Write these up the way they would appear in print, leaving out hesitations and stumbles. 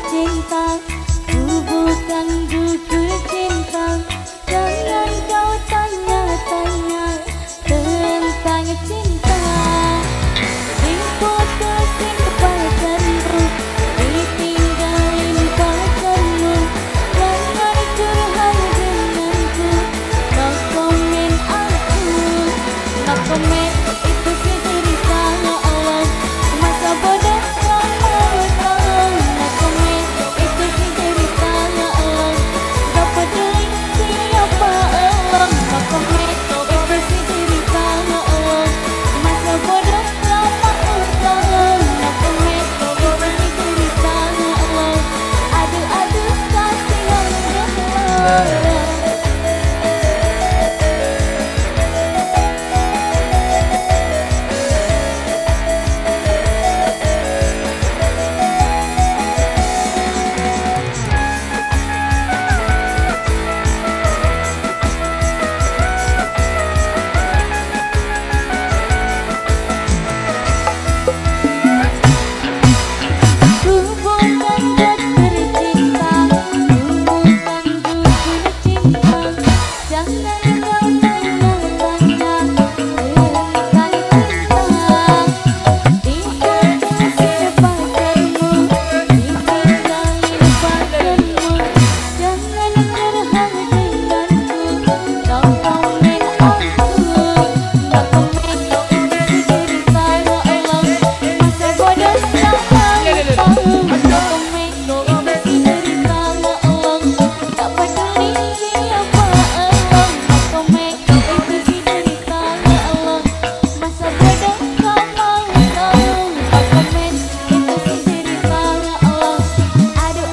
cinta, ku bukan gugur cinta. Jangan kau tanya-tanya tentang cinta. Diputusin pacarmu, ditinggalin pacarmu. Jangan curhat denganku, no komen aku, no komen. Itu sih cerita Allah, masa bodoh kamu tahu. No komen, itu sih cerita Allah, gak peduli siapa Allah. No komen, itu sih cerita Allah, masa bodoh kamu tahu. No komen, itu sih cerita Allah, aduh kasihan Allah. Ku bukan dokter cinta, ku bukan gugur cinta. Jangan kau tanya-tanya tentang cinta. Diputusin pacarmu, ditinggalin pacarmu. Jangan curhat denganku, no komen aku, no komen. Itu sih cerita Allah, masa bodoh kamu tahu. No komen, itu sih cerita Allah, gak peduli siapa Allah. No komen, itu sih cerita Allah, masa bodoh kamu tahu. No komen, itu sih cerita Allah, aduh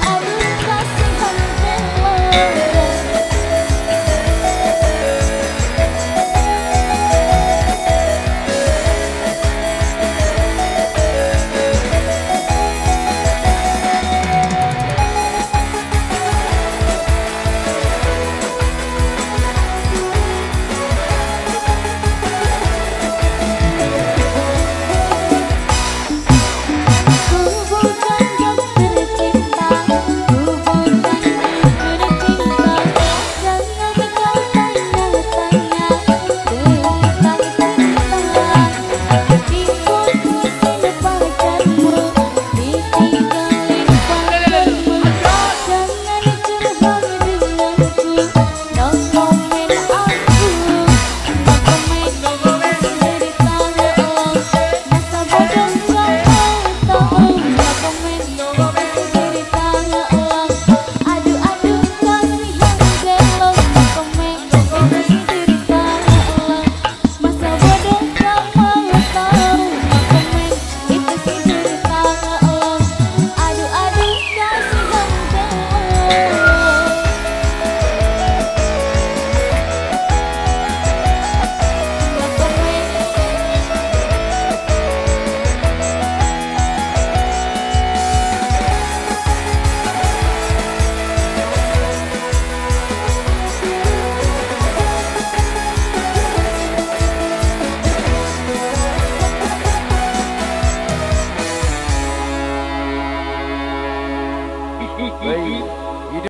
kasihan Allah. Ku bukan dokter cinta, ku bukan gugur cinta. Jangan kau tanya-tanya tentang cinta. Diputusin pacarmu, ditinggalin pacarmu. Jangan curhat denganku, no komen aku, no komen. Itu cerita Allah, masa bodoh kamu tahu. No komen, itu cerita Allah, aduh kasihan Allah. No komen, itu cerita Allah, masa bodoh kamu tahu. No komen, itu cerita Allah, aduh kasihan Allah. No komen. Baik.